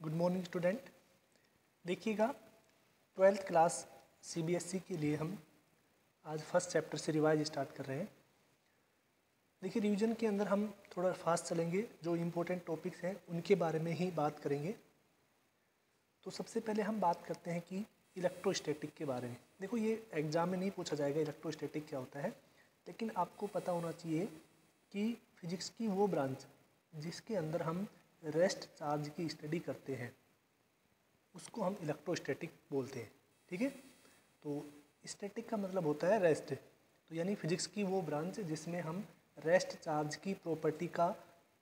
Good morning student. देखिएगा 12th class CBSE के लिए हम आज फर्स्ट चैप्टर से रिवाइज स्टार्ट कर रहे हैं। देखिए रिवीजन के अंदर हम थोड़ा फास्ट चलेंगे, जो इम्पोर्टेंट टॉपिक्स हैं उनके बारे में ही बात करेंगे। तो सबसे पहले हम बात करते हैं कि इलेक्ट्रोस्टैटिक के बारे में। देखो ये एग्जाम में नहीं पूछा जाएगा इलेक्ट्रोस्टैटिक क्या होता है, लेकिन आपको पता होना चाहिए कि फिजिक्स की वो ब्रांच जिसके अंदर हम रेस्ट चार्ज की स्टडी करते हैं उसको हम इलेक्ट्रोस्टैटिक बोलते हैं। ठीक है, तो स्टैटिक का मतलब होता है रेस्ट, तो यानी फिजिक्स की वो ब्रांच जिसमें हम रेस्ट चार्ज की प्रॉपर्टी का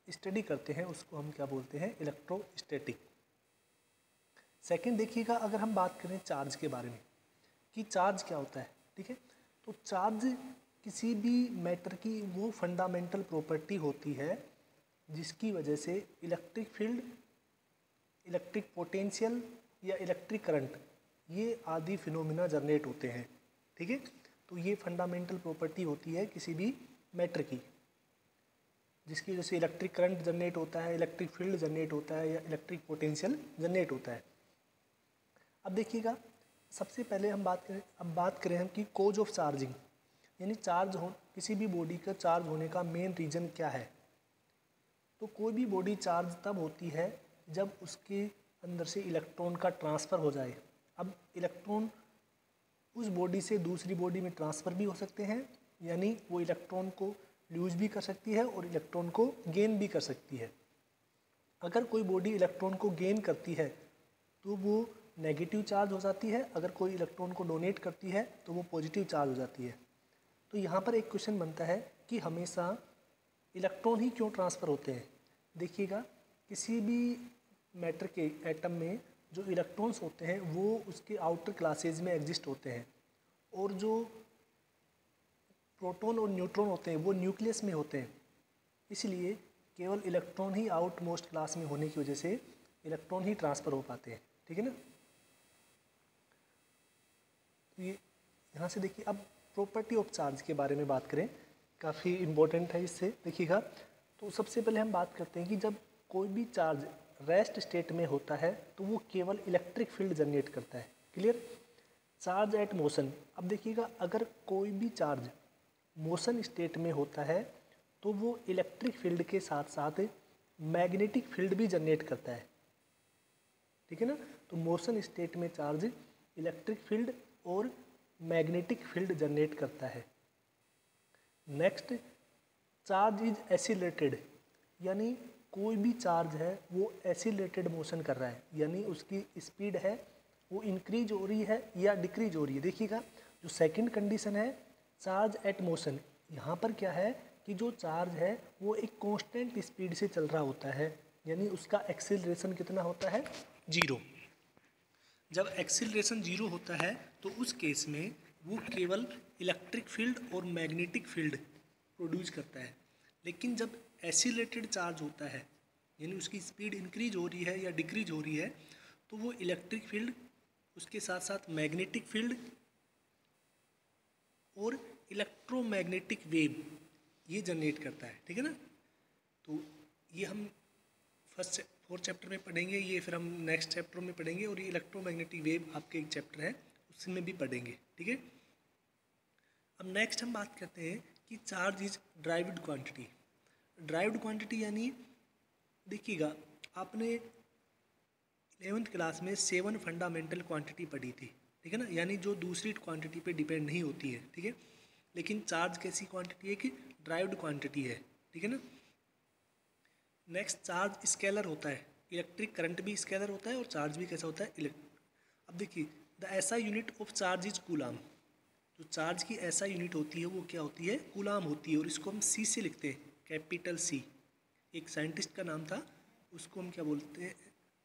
स्टडी करते हैं उसको हम क्या बोलते हैं, इलेक्ट्रोस्टैटिक। सेकंड देखिएगा, अगर हम बात करें चार्ज के बारे में कि चार्ज क्या होता है, ठीक है, तो चार्ज किसी भी मैटर की वो फंडामेंटल प्रॉपर्टी होती है जिसकी वजह से इलेक्ट्रिक फील्ड, इलेक्ट्रिक पोटेंशियल या इलेक्ट्रिक करंट ये आदि फिनोमिना जनरेट होते हैं। ठीक है, तो ये फंडामेंटल प्रॉपर्टी होती है किसी भी मैटर की जिसकी वजह से इलेक्ट्रिक करंट जनरेट होता है, इलेक्ट्रिक फील्ड जनरेट होता है या इलेक्ट्रिक पोटेंशियल जनरेट होता है। अब देखिएगा, सबसे पहले हम बात करें हम कि कोज ऑफ चार्जिंग, यानी किसी भी बॉडी का चार्ज होने का मेन रीज़न क्या है। तो कोई भी बॉडी चार्ज तब होती है जब उसके अंदर से इलेक्ट्रॉन का ट्रांसफ़र हो जाए। अब इलेक्ट्रॉन उस बॉडी से दूसरी बॉडी में ट्रांसफ़र भी हो सकते हैं, यानी वो इलेक्ट्रॉन को लूज भी कर सकती है और इलेक्ट्रॉन को गेन भी कर सकती है। अगर कोई बॉडी इलेक्ट्रॉन को गेन करती है तो वो नेगेटिव चार्ज हो जाती है, अगर कोई इलेक्ट्रॉन को डोनेट करती है तो वो पॉजिटिव चार्ज हो जाती है। तो यहाँ पर एक क्वेश्चन बनता है कि हमेशा इलेक्ट्रॉन ही क्यों ट्रांसफ़र होते हैं। देखिएगा, किसी भी मैटर के एटम में जो इलेक्ट्रॉन्स होते हैं वो उसके आउटर क्लासेज में एग्जिस्ट होते हैं और जो प्रोटॉन और न्यूट्रॉन होते हैं वो न्यूक्लियस में होते हैं। इसलिए केवल इलेक्ट्रॉन ही आउट मोस्ट क्लास में होने की वजह से इलेक्ट्रॉन ही ट्रांसफ़र हो पाते हैं। ठीक है ना, तो ये यहाँ से देखिए, अब प्रॉपर्टी ऑफ चार्ज के बारे में बात करें, काफ़ी इम्पोर्टेंट है इससे। देखिएगा, तो सबसे पहले हम बात करते हैं कि जब कोई भी चार्ज रेस्ट स्टेट में होता है तो वो केवल इलेक्ट्रिक फील्ड जनरेट करता है। Clear, charge at motion. अब देखिएगा, अगर कोई भी चार्ज मोशन स्टेट में होता है तो वो इलेक्ट्रिक फील्ड के साथ साथ मैग्नेटिक फील्ड भी जनरेट करता है। ठीक है ना, तो मोशन स्टेट में चार्ज इलेक्ट्रिक फील्ड और मैग्नेटिक फील्ड जनरेट करता है। नेक्स्ट, चार्ज इज एसिलेटेड, यानी कोई भी चार्ज है वो एसिलेटेड मोशन कर रहा है, यानी उसकी स्पीड है वो इंक्रीज हो रही है या डिक्रीज हो रही है। देखिएगा, जो सेकंड कंडीशन है चार्ज एट मोशन, यहाँ पर क्या है कि जो चार्ज है वो एक कांस्टेंट स्पीड से चल रहा होता है, यानी उसका एक्सीलरेशन कितना होता है, 0। जब एक्सीलरेशन 0 होता है तो उस केस में वो केवल इलेक्ट्रिक फील्ड और मैग्नेटिक फील्ड प्रोड्यूस करता है। लेकिन जब एसिलेटेड चार्ज होता है, यानी उसकी स्पीड इंक्रीज हो रही है या डिक्रीज हो रही है, तो वो इलेक्ट्रिक फील्ड उसके साथ साथ मैग्नेटिक फील्ड और इलेक्ट्रोमैग्नेटिक वेव ये जनरेट करता है। ठीक है ना, तो ये हम फोर्थ चैप्टर में पढ़ेंगे, ये फिर हम नेक्स्ट चैप्टर में पढ़ेंगे, और ये इलेक्ट्रोमैग्नेटिक वेव आपके एक चैप्टर है उसमें भी पढ़ेंगे। ठीक है, अब नेक्स्ट हम बात करते हैं कि charge is derived quantity. Derived quantity यानी देखिएगा, आपने 11th क्लास में 7 फंडामेंटल क्वांटिटी पढ़ी थी। ठीक है ना, यानी जो दूसरी क्वांटिटी पे डिपेंड नहीं होती है। ठीक है, लेकिन चार्ज कैसी क्वांटिटी है कि ड्राइव्ड क्वांटिटी है। ठीक है ना, नेक्स्ट चार्ज स्केलर होता है, इलेक्ट्रिक करंट भी स्केलर होता है और चार्ज भी कैसा होता है, अब देखिए, द ऐसा unit of charge is coulomb. जो चार्ज की ऐसा यूनिट होती है वो क्या होती है, कूलाम होती है, और इसको हम सी से लिखते हैं, कैपिटल सी। एक साइंटिस्ट का नाम था, उसको हम क्या बोलते हैं,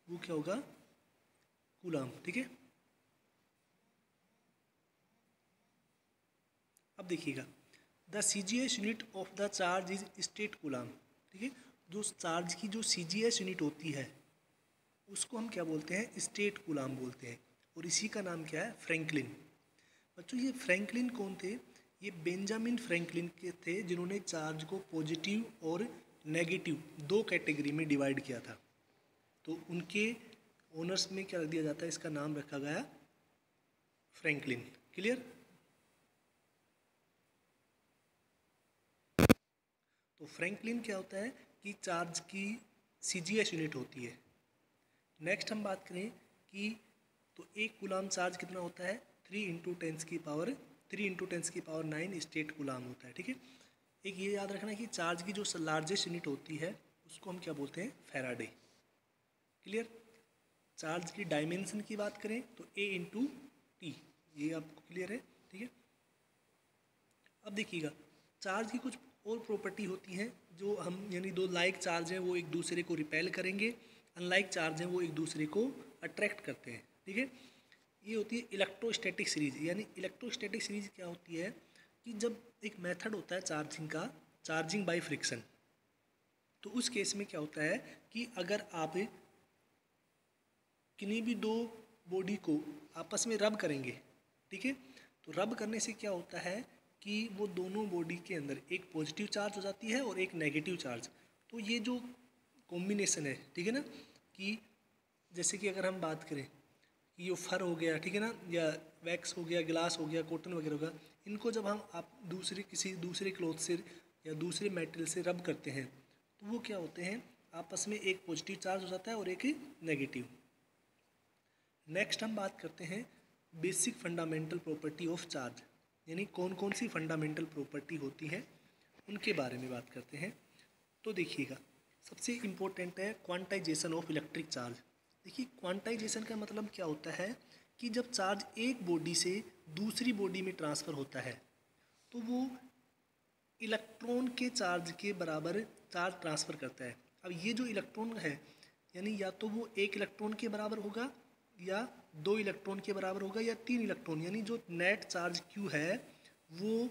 वो क्या होगा, कूलाम। ठीक है, अब देखिएगा, the CGS unit of the charge is state coulomb. ठीक है, जो चार्ज की जो सीजीएस यूनिट होती है उसको हम क्या बोलते हैं, स्टेट कूलाम बोलते हैं, और इसी का नाम क्या है, फ्रैंकलिन। बच्चों, ये फ्रैंकलिन कौन थे, ये बेंजामिन फ्रैंकलिन के थे जिन्होंने चार्ज को पॉजिटिव और नेगेटिव 2 कैटेगरी में डिवाइड किया था। तो उनके ओनर्स में क्या रख दिया जाता है, इसका नाम रखा गया फ्रैंकलिन। क्लियर? तो फ्रैंकलिन क्या होता है कि चार्ज की सीजीएस यूनिट होती है। नेक्स्ट हम बात करें कि तो एक कूलाम चार्ज कितना होता है, 3 × 10⁻9 स्टेट कूलाम होता है। ठीक है, एक ये याद रखना कि चार्ज की जो लार्जेस्ट यूनिट होती है उसको हम क्या बोलते हैं, फैराडे। क्लियर? चार्ज की डायमेंशन की बात करें तो A × T, ये आपको क्लियर है? ठीक है, अब देखिएगा चार्ज की कुछ और प्रॉपर्टी होती हैं जो हम यानी दो लाइक चार्ज हैं वो एक दूसरे को रिपेल करेंगे, अनलाइक चार्ज हैं वो एक दूसरे को अट्रैक्ट करते हैं। ठीक है, ये होती है इलेक्ट्रोस्टैटिक सीरीज। यानी इलेक्ट्रोस्टैटिक सीरीज क्या होती है कि जब एक मेथड होता है चार्जिंग का, चार्जिंग बाय फ्रिक्शन, तो उस केस में क्या होता है कि अगर आप किन्हीं भी दो बॉडी को आपस में रब करेंगे, ठीक है, तो रब करने से क्या होता है कि वो दोनों बॉडी के अंदर एक पॉजिटिव चार्ज हो जाती है और एक नेगेटिव चार्ज। तो ये जो कॉम्बिनेशन है, ठीक है ना, कि जैसे कि अगर हम बात करें कि ये फर हो गया, ठीक है ना, या वैक्स हो गया, ग्लास हो गया, कॉटन वगैरह होगा, इनको जब हम आप किसी दूसरे क्लॉथ से या दूसरे मेटेरियल से रब करते हैं तो वो क्या होते हैं, आपस में एक पॉजिटिव चार्ज हो जाता है और एक नेगेटिव। नेक्स्ट हम बात करते हैं basic fundamental property of charge, यानी कौन कौन सी फंडामेंटल प्रॉपर्टी होती हैं उनके बारे में बात करते हैं। तो देखिएगा सबसे इम्पोर्टेंट है क्वांटाइजेशन ऑफ इलेक्ट्रिक चार्ज। देखिए क्वांटाइजेशन का मतलब क्या होता है कि जब चार्ज एक बॉडी से दूसरी बॉडी में ट्रांसफ़र होता है तो वो इलेक्ट्रॉन के चार्ज के बराबर चार्ज ट्रांसफ़र करता है। अब ये जो इलेक्ट्रॉन है यानी या तो वो एक इलेक्ट्रॉन के बराबर होगा या दो इलेक्ट्रॉन के बराबर होगा या तीन इलेक्ट्रॉन, यानी जो नेट चार्ज क्यू है वो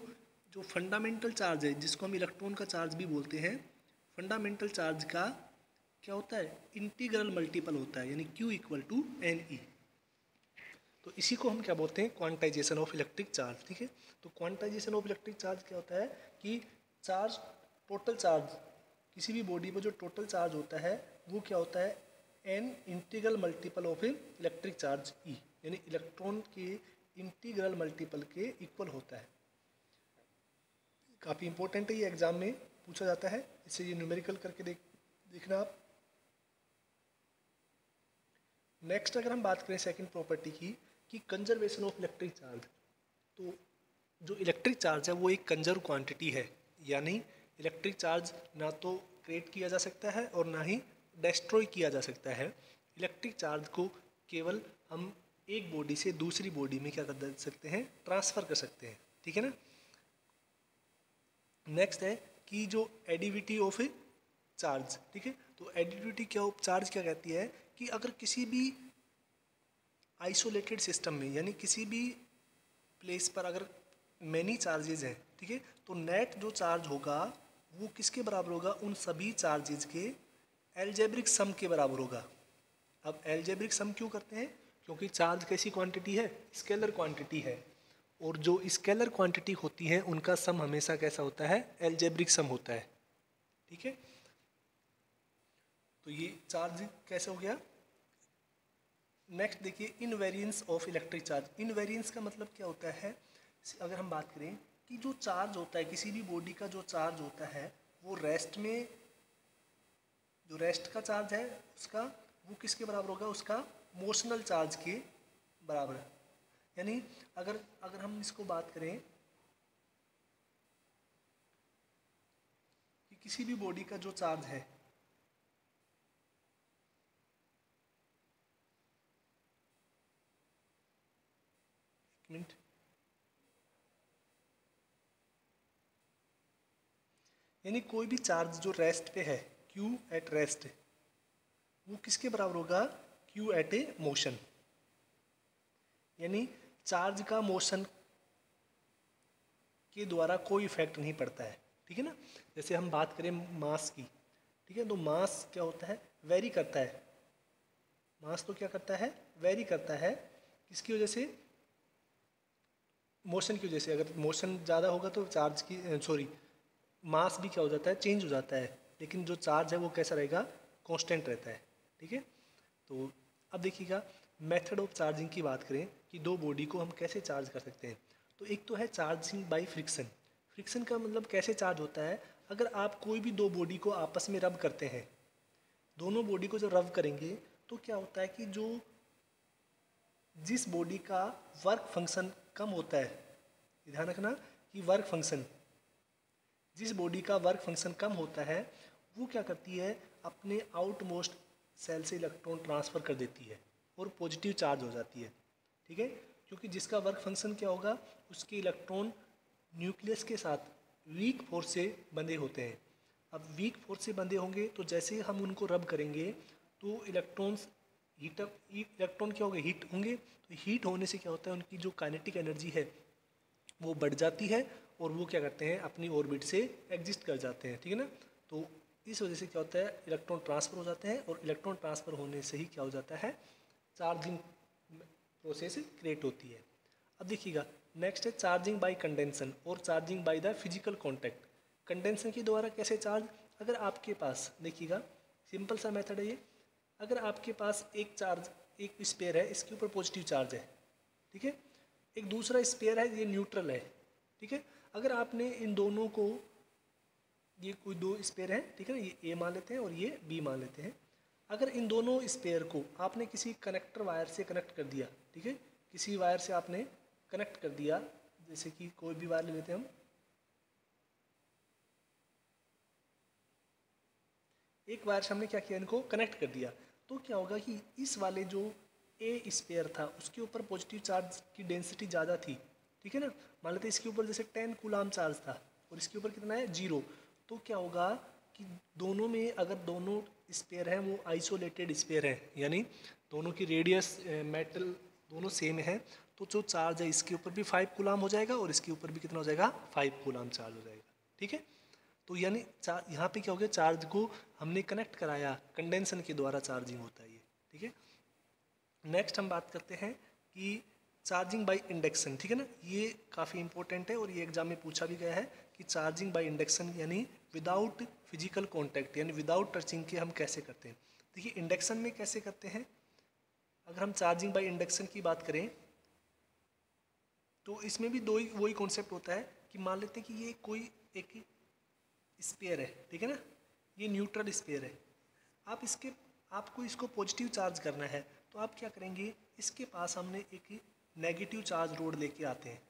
जो फंडामेंटल चार्ज है जिसको हम इलेक्ट्रॉन का चार्ज भी बोलते हैं, फंडामेंटल चार्ज का क्या होता है, इंटीग्रल मल्टीपल होता है, यानी Q = NE। तो इसी को हम क्या बोलते हैं, क्वांटाइजेशन ऑफ इलेक्ट्रिक चार्ज। ठीक है, तो क्वांटाइजेशन ऑफ इलेक्ट्रिक चार्ज क्या होता है कि चार्ज, टोटल चार्ज, किसी भी बॉडी पर जो टोटल चार्ज होता है वो क्या होता है, N integral multiple of electric charge E, यानी इलेक्ट्रॉन के इंटीग्रल मल्टीपल के इक्वल होता है। काफ़ी इंपॉर्टेंट है, ये एग्जाम में पूछा जाता है, इससे ये न्यूमेरिकल करके देखना आप। नेक्स्ट अगर हम बात करें सेकंड प्रॉपर्टी की कि कंजर्वेशन ऑफ इलेक्ट्रिक चार्ज, तो जो इलेक्ट्रिक चार्ज है वो एक कंजर्व क्वांटिटी है, यानी इलेक्ट्रिक चार्ज ना तो क्रिएट किया जा सकता है और ना ही डिस्ट्रॉय किया जा सकता है। इलेक्ट्रिक चार्ज को केवल हम एक बॉडी से दूसरी बॉडी में क्या कर सकते हैं, ट्रांसफ़र कर सकते हैं। ठीक है ना। नेक्स्ट है कि जो एडिविटी ऑफ चार्ज, ठीक है, तो एडिविटी क्या चार्ज क्या कहती है कि अगर किसी भी आइसोलेटेड सिस्टम में यानी किसी भी प्लेस पर अगर मैनी चार्जेज हैं, ठीक है, तो नेट जो चार्ज होगा वो किसके बराबर होगा, उन सभी चार्जेज के एल्जेब्रिक सम के बराबर होगा। अब एल्जेब्रिक सम क्यों करते हैं, क्योंकि चार्ज कैसी क्वांटिटी है, स्केलर क्वांटिटी है, और जो स्केलर क्वांटिटी होती है उनका सम हमेशा कैसा होता है, एल्जेब्रिक सम होता है। ठीक है, तो ये चार्ज कैसे हो गया। नेक्स्ट देखिए invariance of electric charge. Invariance का मतलब क्या होता है, अगर हम बात करें कि जो चार्ज होता है किसी भी बॉडी का जो चार्ज होता है वो रेस्ट में, जो रेस्ट का चार्ज है उसका वो किसके बराबर होगा, उसका मोशनल चार्ज के बराबर। यानी अगर अगर हम इसको बात करें कि किसी भी बॉडी का जो चार्ज है, मिनट, यानी कोई भी चार्ज जो रेस्ट पे है, Q एट रेस्ट, वो किसके बराबर होगा, Q एट ए मोशन। यानी चार्ज का मोशन के द्वारा कोई इफेक्ट नहीं पड़ता है। ठीक है ना। जैसे हम बात करें मास की, ठीक है, तो मास क्या होता है, वेरी करता है। मास तो क्या करता है, वेरी करता है, किसकी वजह से, मोशन की वजह से। अगर मोशन ज़्यादा होगा तो चार्ज की मास भी क्या हो जाता है, चेंज हो जाता है, लेकिन जो चार्ज है वो कैसा रहेगा, कांस्टेंट रहता है। ठीक है, तो अब देखिएगा मेथड ऑफ चार्जिंग की बात करें कि दो बॉडी को हम कैसे चार्ज कर सकते हैं, तो एक तो है चार्जिंग बाय फ्रिक्शन। फ्रिक्शन का मतलब कैसे चार्ज होता है, अगर आप कोई भी दो बॉडी को आपस में रब करते हैं, दोनों बॉडी को जब रब करेंगे तो क्या होता है कि जिस बॉडी का वर्क फंक्शन कम होता है, ध्यान रखना कि वर्क फंक्शन, जिस बॉडी का वर्क फंक्शन कम होता है वो क्या करती है, अपने आउट मोस्ट सेल से इलेक्ट्रॉन ट्रांसफ़र कर देती है और पॉजिटिव चार्ज हो जाती है। ठीक है, क्योंकि जिसका वर्क फंक्शन क्या होगा, उसके इलेक्ट्रॉन न्यूक्लियस के साथ वीक फोर्स से बंधे होते हैं। अब वीक फोर्स से बंधे होंगे तो जैसे ही हम उनको रब करेंगे तो इलेक्ट्रॉन्स इलेक्ट्रॉन क्या होंगे, हीट होंगे। तो हीट होने से क्या होता है, उनकी जो काइनेटिक एनर्जी है वो बढ़ जाती है और वो क्या करते हैं, अपनी ऑर्बिट से एग्जिस्ट कर जाते हैं। ठीक है ना, तो इस वजह से क्या होता है, इलेक्ट्रॉन ट्रांसफ़र हो जाते हैं और इलेक्ट्रॉन ट्रांसफ़र होने से ही क्या हो जाता है, चार्जिंग प्रोसेस क्रिएट होती है। अब देखिएगा नेक्स्ट है चार्जिंग बाय कंडेंसन और charging by the physical contact. Condensation के द्वारा कैसे चार्ज, अगर आपके पास देखिएगा सिंपल सा मेथड है ये, अगर आपके पास एक स्पेयर है, इसके ऊपर पॉजिटिव चार्ज है, ठीक है, एक दूसरा स्पेयर है, ये न्यूट्रल है, ठीक है। अगर आपने इन दोनों को, ये कोई दो स्पेयर हैं, ठीक है ना, ये ए मान लेते हैं और ये बी मान लेते हैं। अगर इन दोनों स्पेयर को आपने किसी कनेक्टर वायर से कनेक्ट कर दिया, ठीक है, किसी वायर से आपने कनेक्ट कर दिया, जैसे कि कोई भी वायर ले लेते हैं हम, एक वायर से हमने क्या किया, इनको कनेक्ट कर दिया, तो क्या होगा कि इस वाले जो ए स्पेयर था उसके ऊपर पॉजिटिव चार्ज की डेंसिटी ज़्यादा थी, ठीक है ना। मान लेते हैं इसके ऊपर जैसे 10 कूलाम चार्ज था और इसके ऊपर कितना है, 0। तो क्या होगा कि दोनों में अगर दोनों स्पेयर हैं वो आइसोलेटेड स्पेयर हैं, यानी दोनों की रेडियस मेटल दोनों सेम है, तो जो चार्ज है इसके ऊपर भी 5 कूलाम हो जाएगा और इसके ऊपर भी कितना हो जाएगा, 5 कूलाम चार्ज हो जाएगा। ठीक है, तो यानी यहाँ पे क्या हो गया, चार्ज को हमने कनेक्ट कराया, कंडेंसन के द्वारा चार्जिंग होता है ये। ठीक है, नेक्स्ट हम बात करते हैं कि चार्जिंग बाय इंडक्शन। ठीक है ना, ये काफ़ी इंपॉर्टेंट है और ये एग्जाम में पूछा भी गया है कि चार्जिंग बाय इंडक्शन यानी विदाउट फिजिकल कॉन्टैक्ट, यानी विदाउट टचिंग के हम कैसे करते हैं। देखिए इंडक्शन में कैसे करते हैं, अगर हम चार्जिंग बाय इंडक्शन की बात करें तो इसमें भी वही कॉन्सेप्ट होता है कि मान लेते हैं कि ये कोई एक स्पेयर है, ठीक है ना, ये न्यूट्रल स्पेयर है, आपको इसको पॉजिटिव चार्ज करना है, तो आप क्या करेंगे, इसके पास हमने एक नेगेटिव चार्ज रोड लेके आते हैं।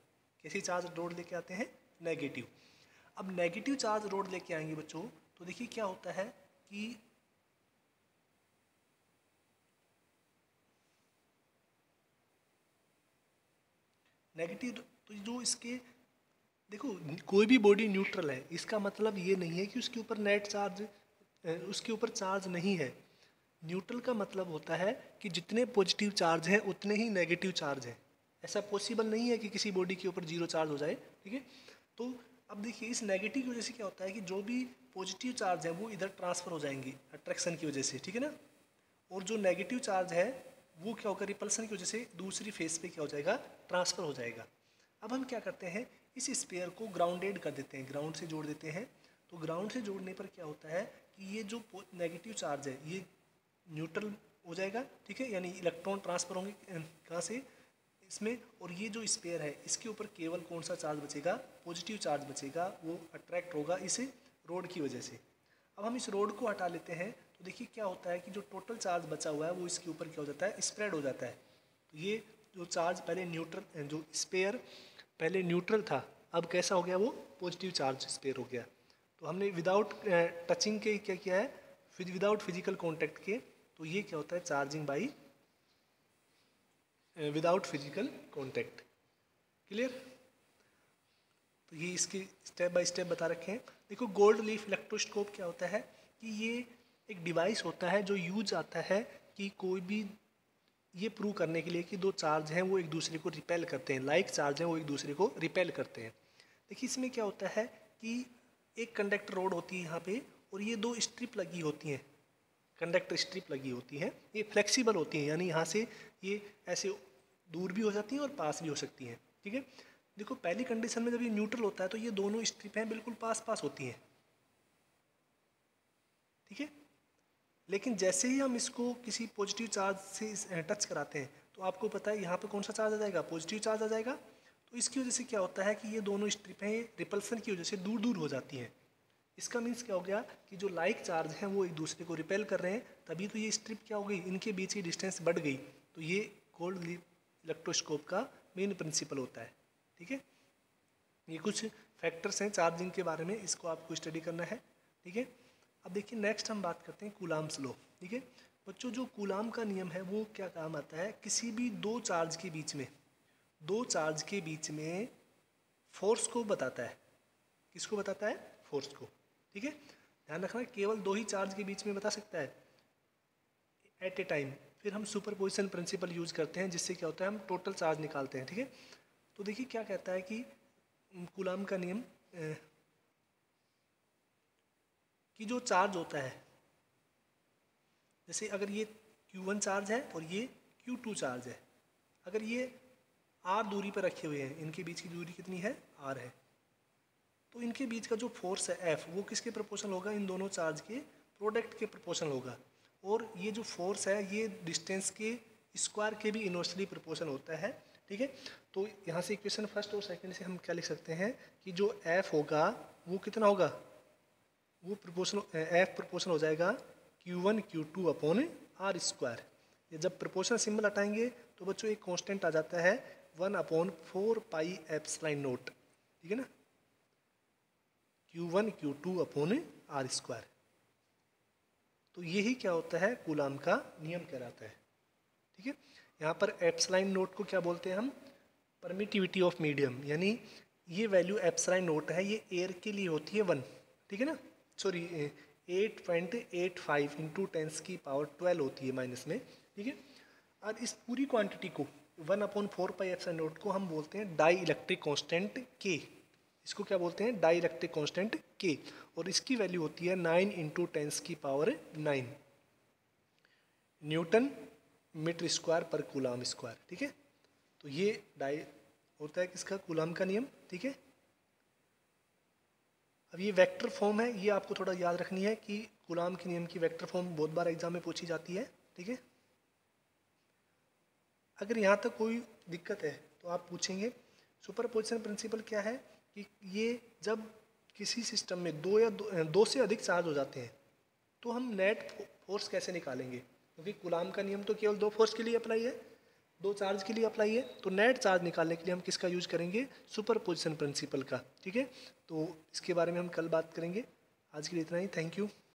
कैसी चार्ज रोड लेके आते हैं, नेगेटिव। अब नेगेटिव चार्ज रोड लेके आएंगे बच्चों, तो देखिए क्या होता है कि नेगेटिव, तो जो इसके देखो कोई भी बॉडी न्यूट्रल है, इसका मतलब ये नहीं है कि उसके ऊपर नेट चार्ज, उसके ऊपर चार्ज नहीं है। न्यूट्रल का मतलब होता है कि जितने पॉजिटिव चार्ज हैं उतने ही नेगेटिव चार्ज हैं। ऐसा पॉसिबल नहीं है कि किसी बॉडी के ऊपर 0 चार्ज हो जाए। ठीक है, तो अब देखिए इस नेगेटिव की वजह से क्या होता है कि जो भी पॉजिटिव चार्ज है वो इधर ट्रांसफ़र हो जाएंगी अट्रैक्शन की वजह से, ठीक है ना, और जो नेगेटिव चार्ज है वो क्या होगा, रिपल्सन की वजह से दूसरी फेस पे क्या हो जाएगा, ट्रांसफ़र हो जाएगा। अब हम क्या करते हैं, इस स्पेयर को ग्राउंडेड कर देते हैं, ग्राउंड से जोड़ देते हैं। तो ग्राउंड से जोड़ने पर क्या होता है कि ये जो नेगेटिव चार्ज है ये न्यूट्रल हो जाएगा, ठीक है, यानी इलेक्ट्रॉन ट्रांसफ़र होंगे कहाँ से, इसमें, और ये जो स्पेयर है इसके ऊपर केवल कौन सा चार्ज बचेगा, पॉजिटिव चार्ज बचेगा, वो अट्रैक्ट होगा इस रोड की वजह से। अब हम इस रोड को हटा लेते हैं तो देखिए क्या होता है कि जो टोटल चार्ज बचा हुआ है वो इसके ऊपर क्या हो जाता है, स्प्रेड हो जाता है। तो ये जो चार्ज पहले न्यूट्रल, जो स्पेयर पहले न्यूट्रल था, अब कैसा हो गया, वो पॉजिटिव चार्ज स्पेयर हो गया। तो हमने विदाउट टचिंग के क्या किया है, विदाउट फिजिकल कॉन्टैक्ट के, तो ये क्या होता है, charging by without physical contact. Clear, तो ये इसके स्टेप बाय स्टेप बता रखे हैं। देखो गोल्ड लीफ इलेक्ट्रोस्कोप क्या होता है कि ये एक डिवाइस होता है जो यूज आता है कि कोई भी ये प्रूव करने के लिए कि दो चार्ज हैं वो एक दूसरे को रिपेल करते हैं, लाइक चार्ज हैं वो एक दूसरे को रिपेल करते हैं। देखिए इसमें क्या होता है कि एक कंडक्टर रोड होती है यहाँ पे और ये दो स्ट्रिप लगी होती हैं, कंडक्टर स्ट्रिप लगी होती हैं, ये फ्लेक्सिबल होती हैं, यानी यहाँ से ये ऐसे दूर भी हो जाती हैं और पास भी हो सकती हैं। ठीक है, देखो पहली कंडीशन में जब ये न्यूट्रल होता है तो ये दोनों स्ट्रिप हैं बिल्कुल पास पास होती हैं, ठीक है, लेकिन जैसे ही हम इसको किसी पॉजिटिव चार्ज से टच कराते हैं तो आपको पता है यहाँ पे कौन सा चार्ज आ जाएगा, पॉजिटिव चार्ज आ जाएगा। तो इसकी वजह से क्या होता है कि ये दोनों स्ट्रिपें रिपल्सन की वजह से दूर दूर हो जाती हैं। इसका मीन्स क्या हो गया कि जो लाइक चार्ज हैं वो एक दूसरे को रिपेल कर रहे हैं, तभी तो ये स्ट्रिप क्या हो गई, इनके बीच की डिस्टेंस बढ़ गई। तो ये कोल्ड इलेक्ट्रोस्कोप का मेन प्रिंसिपल होता है। ठीक है, ये कुछ फैक्टर्स हैं चार्जिंग के बारे में, इसको आपको स्टडी करना है। ठीक है, अब देखिए नेक्स्ट हम बात करते हैं कूलाम्स लॉ। ठीक है बच्चों, जो कूलाम का नियम है वो क्या काम आता है, किसी भी दो चार्ज के बीच में फोर्स को बताता है। किसको बताता है, फोर्स को। ठीक है, ध्यान रखना केवल दो ही चार्ज के बीच में बता सकता है एट ए टाइम। फिर हम सुपरपोजिशन प्रिंसिपल यूज करते हैं, जिससे क्या होता है हम टोटल चार्ज निकालते हैं। ठीक है, तो देखिए क्या कहता है कि कूलाम का नियम कि जो चार्ज होता है, जैसे अगर ये Q1 चार्ज है और ये Q2 चार्ज है, अगर ये R दूरी पर रखे हुए हैं, इनके बीच की दूरी कितनी है, R है, तो इनके बीच का जो फोर्स है F वो किसके प्रोपोर्शनल होगा, इन दोनों चार्ज के प्रोडक्ट के प्रोपोर्शनल होगा। और ये जो फोर्स है ये डिस्टेंस के स्क्वायर के भी इनवर्सली प्रोपोर्शनल होता है। ठीक है, तो यहाँ से इक्वेशन फर्स्ट और सेकंड से हम क्या लिख सकते हैं कि जो F होगा वो कितना होगा, वो प्रोपोर्शनल F प्रोपोर्शनल हो जाएगा Q1 Q2 upon R square. ये जब प्रोपोर्शनल सिंबल हटाएंगे तो बच्चों एक कांस्टेंट आ जाता है 1/4 पाई एप्सिलॉन नॉट। ठीक है ना, Q1 Q2 upon R square. तो यही क्या होता है, कूलाम का नियम कहलाता है। ठीक है, यहाँ पर एप्सिलॉन नोट को क्या बोलते हैं हम, परमिटिविटी ऑफ मीडियम, यानी ये वैल्यू एप्सिलॉन नोट है, ये एयर के लिए होती है 1। ठीक है ना, सॉरी 8.85 इंटू 10⁻12 होती है माइनस में। ठीक है, और इस पूरी क्वांटिटी को 1/4 पाई एप्सिलॉन नोट को हम बोलते हैं डाई इलेक्ट्रिक कॉन्स्टेंट के। इसको क्या बोलते हैं, डाई इलेक्ट्रिक कॉन्स्टेंट के, और इसकी वैल्यू होती है 9 इंटू 10⁻9 न्यूटन मीटर स्क्वायर पर कूलाम स्क्वायर। ठीक है, तो ये डाई होता है किसका, कूलाम का नियम। ठीक है, अब ये वेक्टर फॉर्म है, ये आपको थोड़ा याद रखनी है कि कूलाम के नियम की वेक्टर फॉर्म बहुत बार एग्जाम में पूछी जाती है। ठीक है, अगर यहाँ तक कोई दिक्कत है तो आप पूछेंगे। सुपरपोजिशन प्रिंसिपल क्या है कि ये जब किसी सिस्टम में दो से अधिक चार्ज हो जाते हैं तो हम नेट फोर्स कैसे निकालेंगे, क्योंकि कूलाम का नियम तो केवल दो फोर्स के लिए अप्लाई है, दो चार्ज के लिए अप्लाई है। तो नेट चार्ज निकालने के लिए हम किसका यूज करेंगे, सुपरपोजिशन प्रिंसिपल का। ठीक है, तो इसके बारे में हम कल बात करेंगे। आज के लिए इतना ही, थैंक यू।